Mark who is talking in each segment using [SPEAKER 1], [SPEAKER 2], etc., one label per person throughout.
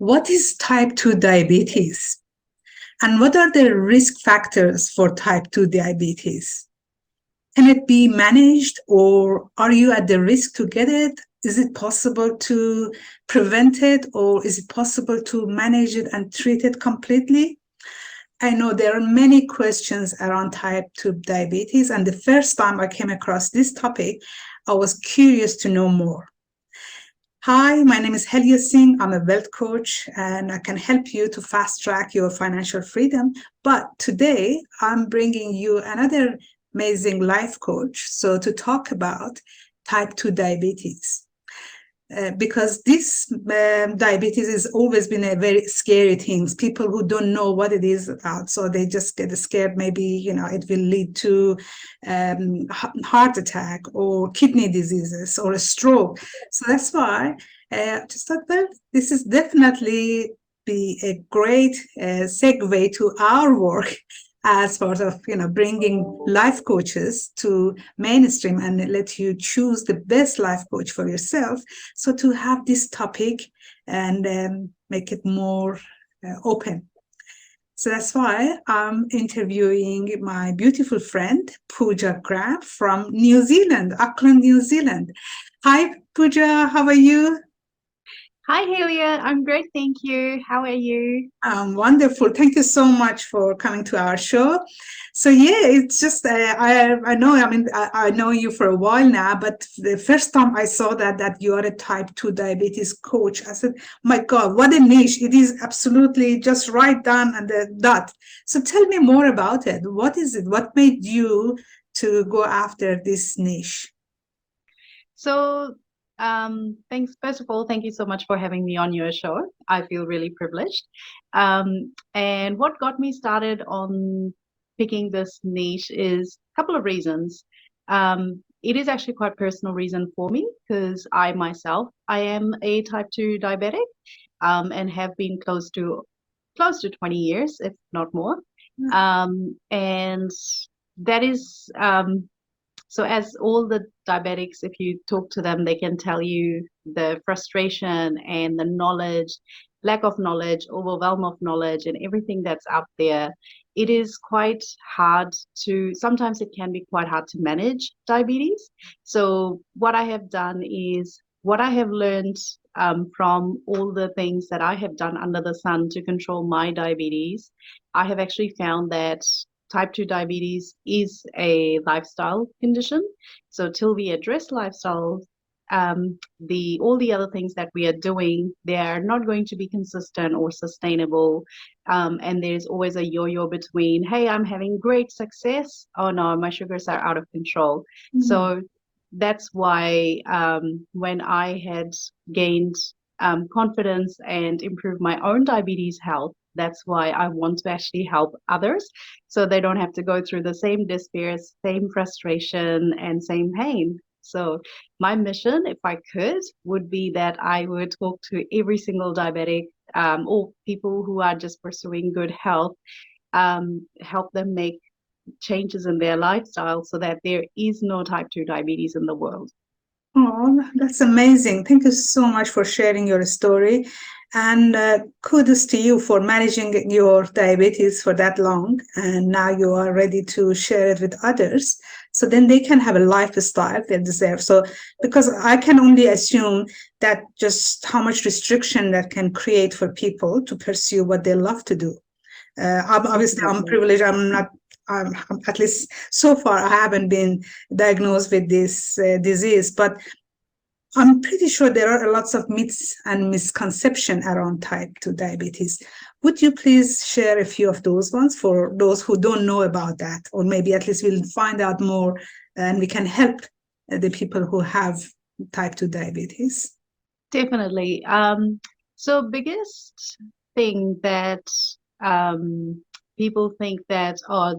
[SPEAKER 1] What is type 2 diabetes? And what are the risk factors for type 2 diabetes? Can it be managed, or are you at the risk to get it? Is it possible to prevent it, or is it possible to manage it and treat it completely? I know there are many questions around type 2 diabetes, and the first time I came across this topic, I was curious to know more. Hi, my name is Helya Singh. I'm a wealth coach and I can help you to fast track your financial freedom. But today I'm bringing you another amazing life coach. So to talk about type 2 diabetes. Because this diabetes has always been a very scary thing. People who don't know what it is about, so they just get scared. Maybe it will lead to heart attack or kidney diseases or a stroke. So that's why just thought, well, this is definitely be a great segue to our work as part of bringing life coaches to mainstream and let you choose the best life coach for yourself. So to have this topic and make it more open. So that's why I'm interviewing my beautiful friend Pooja Graham from New Zealand, Auckland, New Zealand. Hi Pooja, how are you?
[SPEAKER 2] Hi, Helia. I'm great, thank you. How are you?
[SPEAKER 1] Wonderful. Thank you so much for coming to our show. So yeah, it's just I know. I mean, I know you for a while now, but the first time I saw that you are a type 2 diabetes coach, I said, "My God, what a niche! It is absolutely just right down and the dot." So tell me more about it. What is it? What made you to go after this niche?
[SPEAKER 2] So, thanks. First of all, thank you so much for having me on your show. I feel really privileged. And what got me started on picking this niche is a couple of reasons. It is actually quite personal reason for me because I am a type 2 diabetic, and have been close to 20 years, if not more. And that is so as all the diabetics, if you talk to them, they can tell you the frustration and the knowledge, lack of knowledge, overwhelm of knowledge, and everything that's out there. It is quite hard sometimes it can be quite hard to manage diabetes. So what I have done is what I have learned from all the things that I have done under the sun to control my diabetes, I have actually found that type 2 diabetes is a lifestyle condition. So till we address lifestyle, the all the other things that we are doing, they are not going to be consistent or sustainable. And there's always a yo-yo between, hey, I'm having great success. Oh no, my sugars are out of control.
[SPEAKER 1] Mm-hmm.
[SPEAKER 2] So that's why when I had gained confidence and improved my own diabetes health, that's why I want to actually help others so they don't have to go through the same despair, same frustration, and same pain. So, my mission, if I could, would be that I would talk to every single diabetic or people who are just pursuing good health, help them make changes in their lifestyle so that there is no type 2 diabetes in the world.
[SPEAKER 1] Oh, that's amazing. Thank you so much for sharing your story. And kudos to you for managing your diabetes for that long. And now you are ready to share it with others. So then they can have a lifestyle they deserve. So, because I can only assume that just how much restriction that can create for people to pursue what they love to do. Obviously, I'm
[SPEAKER 2] Definitely.
[SPEAKER 1] privileged. I'm not, at least so far, I haven't been diagnosed with this disease, but I'm pretty sure there are lots of myths and misconception around type 2 diabetes. Would you please share a few of those ones for those who don't know about that? Or maybe at least we'll find out more and we can help the people who have type 2 diabetes.
[SPEAKER 2] Definitely. So biggest thing that people think that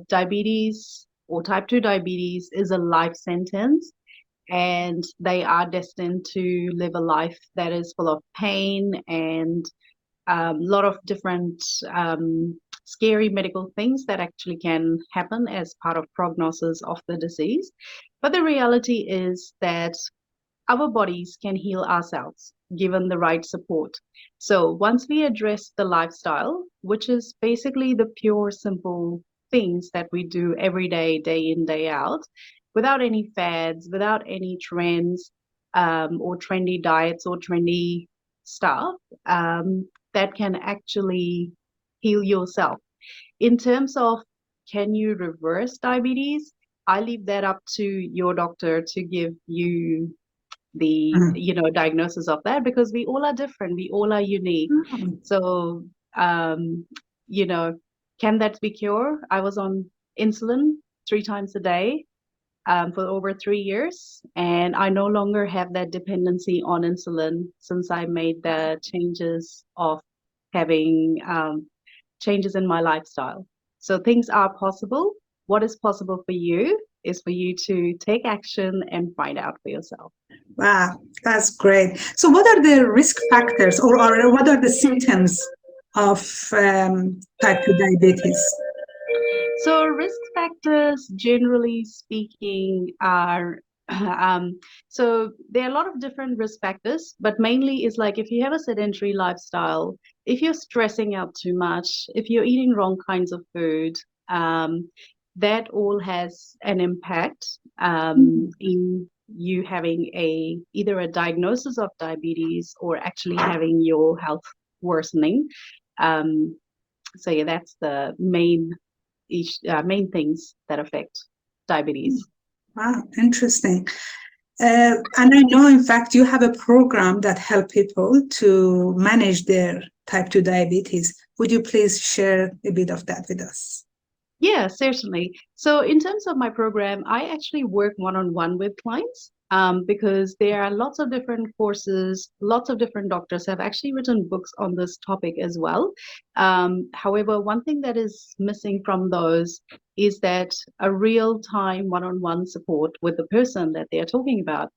[SPEAKER 2] diabetes or type 2 diabetes is a life sentence and they are destined to live a life that is full of pain and a lot of different scary medical things that actually can happen as part of prognosis of the disease. But the reality is that our bodies can heal ourselves. given the right support. So once we address the lifestyle, which is basically the pure, simple things that we do every day, day in, day out, without any fads, without any trends, or trendy diets or trendy stuff, that can actually heal yourself. In terms of can you reverse diabetes, I leave that up to your doctor to give you the
[SPEAKER 1] Mhm.
[SPEAKER 2] diagnosis of that, because we all are different, we all are unique.
[SPEAKER 1] Mhm.
[SPEAKER 2] So you know can that be cured? I was on insulin 3 times a day for over 3 years, and I no longer have that dependency on insulin since I made the changes of having changes in my lifestyle. So things are possible. What is possible for you is for you to take action and find out for yourself.
[SPEAKER 1] Wow, that's great. So, what are the risk factors, or what are the symptoms of type 2 diabetes?
[SPEAKER 2] So risk factors, generally speaking, are so there are a lot of different risk factors, but mainly is like if you have a sedentary lifestyle, if you're stressing out too much, if you're eating wrong kinds of food, that all has an impact in you having a either a diagnosis of diabetes or actually having your health worsening. Um, so yeah, that's the main things that affect diabetes.
[SPEAKER 1] Wow, interesting. And I know, in fact, you have a program that help people to manage their type 2 diabetes. Would you please share a bit of that with us?
[SPEAKER 2] Yeah, certainly. So in terms of my program, I actually work one-on-one with clients, because there are lots of different courses, lots of different doctors have actually written books on this topic as well. However, one thing that is missing from those is that a real-time one-on-one support with the person that they are talking about.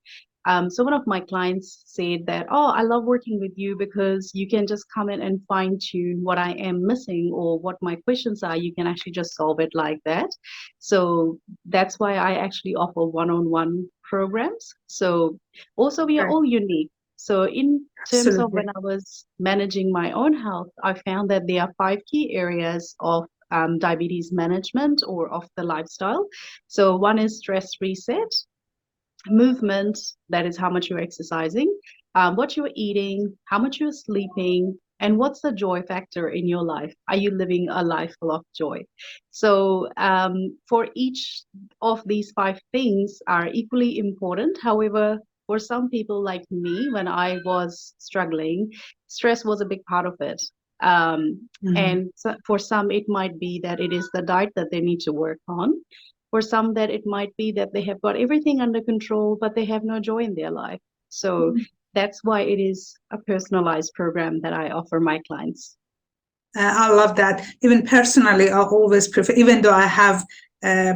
[SPEAKER 2] So one of my clients said that, oh, I love working with you because you can just come in and fine tune what I am missing or what my questions are. You can actually just solve it like that. So that's why I actually offer one-on-one programs. So also we are
[SPEAKER 1] Right.
[SPEAKER 2] all unique. So in terms of when
[SPEAKER 1] Absolutely.
[SPEAKER 2] I was managing my own health, I found that there are 5 key areas of diabetes management or of the lifestyle. So one is stress reset, movement, that is how much you're exercising, what you're eating, how much you're sleeping, and what's the joy factor in your life. Are you living a life full of joy? So for each of these 5 things are equally important. However, for some people like me, when I was struggling, stress was a big part of it.
[SPEAKER 1] Mhm.
[SPEAKER 2] And so for some, it might be that it is the diet that they need to work on. For some, that it might be that they have got everything under control, but they have no joy in their life. So that's why it is a personalized program that I offer my clients.
[SPEAKER 1] I love that. Even personally, I always prefer, even though I have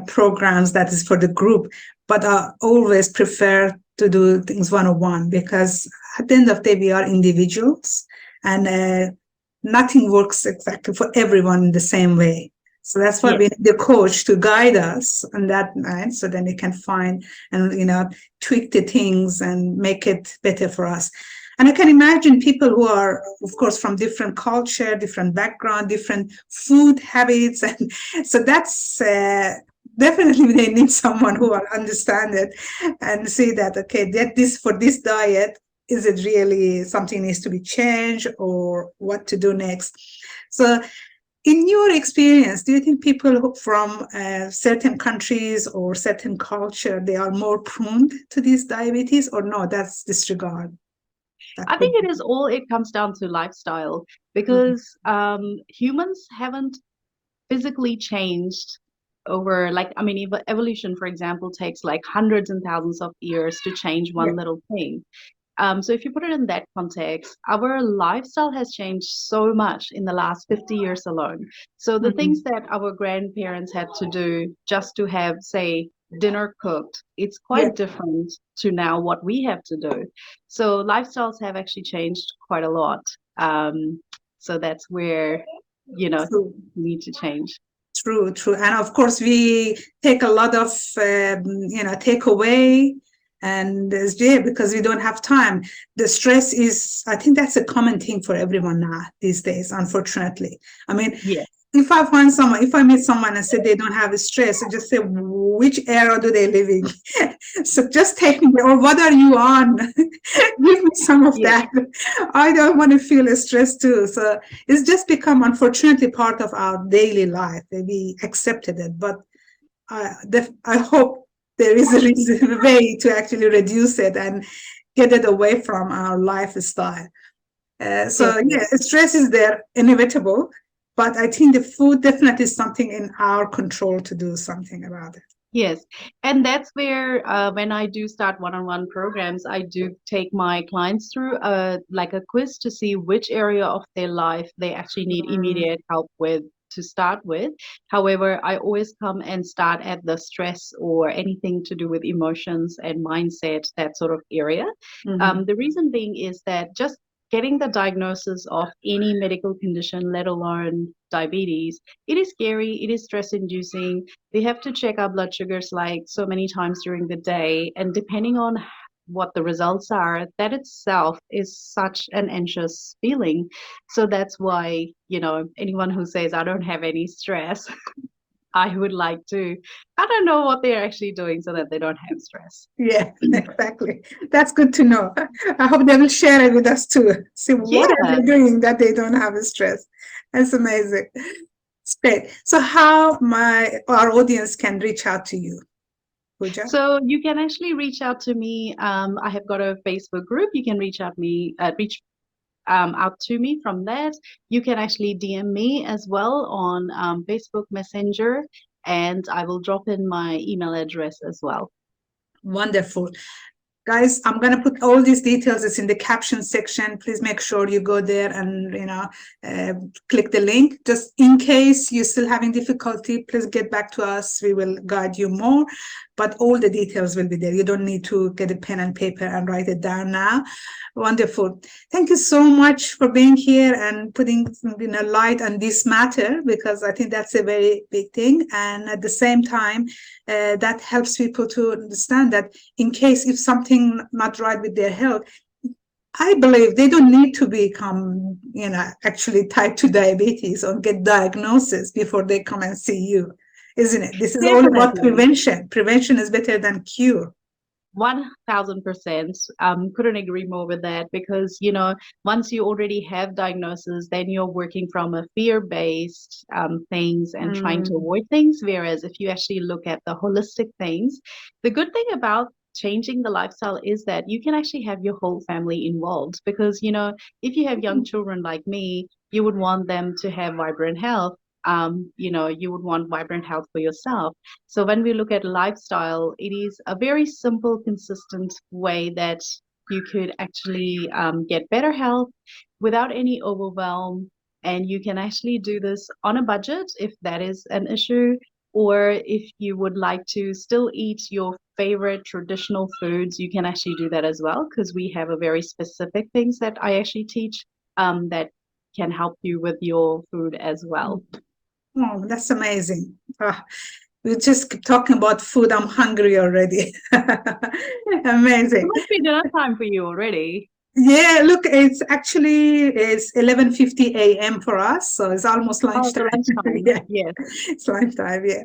[SPEAKER 1] programs that is for the group, but I always prefer to do things one-on-one because at the end of the day, we are individuals and nothing works exactly for everyone in the same way. So that's why we
[SPEAKER 2] Yes.
[SPEAKER 1] need the coach to guide us on that night so then we can find and, tweak the things and make it better for us. And I can imagine people who are, of course, from different culture, different background, different food habits. And so that's definitely they need someone who will understand it and see that, okay, that this for this diet, is it really something needs to be changed or what to do next? So in your experience, do you think people from certain countries or certain culture, they are more prone to this diabetes or no, that's disregard? That
[SPEAKER 2] I
[SPEAKER 1] could
[SPEAKER 2] think
[SPEAKER 1] be.
[SPEAKER 2] it comes down to lifestyle,
[SPEAKER 1] Mhm.
[SPEAKER 2] because humans haven't physically changed over, like, I mean, evolution, for example, takes like hundreds and thousands of years to change
[SPEAKER 1] Yeah.
[SPEAKER 2] one little thing. So if you put it in that context, our lifestyle has changed so much in the last 50 years alone. So the things
[SPEAKER 1] Mhm.
[SPEAKER 2] that our grandparents had to do just to have, say, dinner cooked, it's
[SPEAKER 1] Yeah.
[SPEAKER 2] quite different to now what we have to do. So lifestyles have actually changed quite a lot. So that's where,
[SPEAKER 1] True.
[SPEAKER 2] we need to change.
[SPEAKER 1] True. True. And of course, we take a lot of, takeaway. And yeah, because we don't have time. The stress is, I think that's a common thing for everyone now these days, unfortunately. I mean,
[SPEAKER 2] Yes.
[SPEAKER 1] if I find someone, if I meet someone and say they don't have stress, I just say, which era do they live in? So just take me, or what are you on? Give me some of
[SPEAKER 2] Yes.
[SPEAKER 1] that. I don't want to feel stressed too. So it's just become, unfortunately, part of our daily life. We accepted it, but I hope there is a reason, a way to actually reduce it and get it away from our lifestyle. So yeah,
[SPEAKER 2] Definitely.
[SPEAKER 1] stress is there, inevitable, but I think the food definitely is something in our control to do something about it.
[SPEAKER 2] Yes, and that's where when I do start one-on-one programs, I do take my clients through a quiz to see which area of their life they actually need
[SPEAKER 1] Mm,
[SPEAKER 2] immediate help with to start with. However, I always come and start at the stress or anything to do with emotions and mindset, that sort of area.
[SPEAKER 1] mhm.
[SPEAKER 2] The reason being is that just getting the diagnosis of any medical condition, let alone diabetes, it is scary, it is stress inducing. We have to check our blood sugars like so many times during the day. And depending on what the results are, that itself is such an anxious feeling. So that's why, anyone who says, I don't have any stress, I would like to, I don't know what they're actually doing so that they don't have stress.
[SPEAKER 1] Yeah, exactly. That's good to know. I hope they will share it with us too. See what are
[SPEAKER 2] Yeah.
[SPEAKER 1] they doing that they don't have stress. That's amazing. It's great. So how my our audience can reach out to you, Pooja?
[SPEAKER 2] So you can actually reach out to me. I have got a Facebook group. You can reach out to me from that. You can actually DM me as well on Facebook Messenger, and I will drop in my email address as well.
[SPEAKER 1] Wonderful. Guys, I'm going to put all these details. It's in the caption section. Please make sure you go there and uh, click the link. Just in case you're still having difficulty, please get back to us. We will guide you more, but all the details will be there. You don't need to get a pen and paper and write it down now. Wonderful. Thank you so much for being here and putting light on this matter, because I think that's a very big thing. And at the same time, that helps people to understand that in case if something not right with their health, I believe they don't need to become, actually type 2 diabetes or get diagnosis before they come and see you, isn't it? This is all about
[SPEAKER 2] Definitely.
[SPEAKER 1] prevention. Prevention is better than cure.
[SPEAKER 2] 1000%. Couldn't agree more with that because, once you already have diagnosis, then you're working from a fear-based things and trying to
[SPEAKER 1] Mm,
[SPEAKER 2] avoid things. Whereas if you actually look at the holistic things, the good thing about changing the lifestyle is that you can actually have your whole family involved because, if you have young children like me, you would want them to have vibrant health. You would want vibrant health for yourself. So when we look at lifestyle, it is a very simple, consistent way that you could actually get better health without any overwhelm. And you can actually do this on a budget if that is an issue, or if you would like to still eat your favorite traditional foods, you can actually do that as well because we have a very specific things that I actually teach that can help you with your food as well.
[SPEAKER 1] oh, that's amazing. We just keep talking about food. I'm hungry already.
[SPEAKER 2] It
[SPEAKER 1] Amazing.
[SPEAKER 2] must be dinner time for you already.
[SPEAKER 1] Yeah, look, it's 11:50 a.m. for us, so it's almost
[SPEAKER 2] Oh,
[SPEAKER 1] lunchtime.
[SPEAKER 2] so lunchtime.
[SPEAKER 1] Yeah,
[SPEAKER 2] Yes.
[SPEAKER 1] it's lunchtime. Yeah.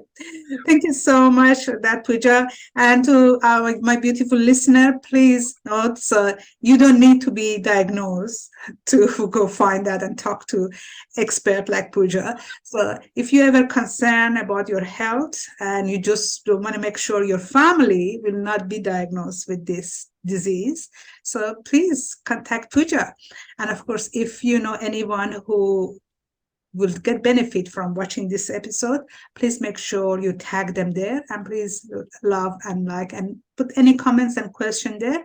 [SPEAKER 1] Thank you so much for that, Pooja. And to my beautiful listener, please note, so you don't need to be diagnosed to go find that and talk to expert like Pooja. So if you ever concerned about your health and you just want to make sure your family will not be diagnosed with this disease, so please contact Pooja. And of course, if you know anyone who will get benefit from watching this episode, please make sure you tag them there, and please love and like and put any comments and question there.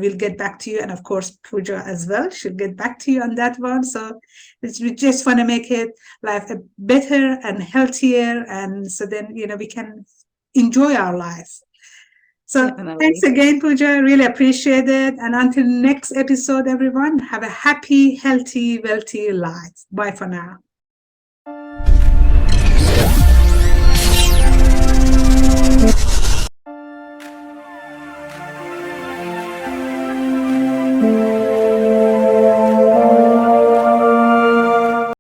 [SPEAKER 1] We'll get back to you, and of course Pooja as well, she'll get back to you on that one. So we just want to make it life a better and healthier, and so then we can enjoy our life. So thanks
[SPEAKER 2] Definitely.
[SPEAKER 1] again, Pooja. Really appreciate it. And until next episode, everyone, have a happy, healthy, wealthy life. Bye for now.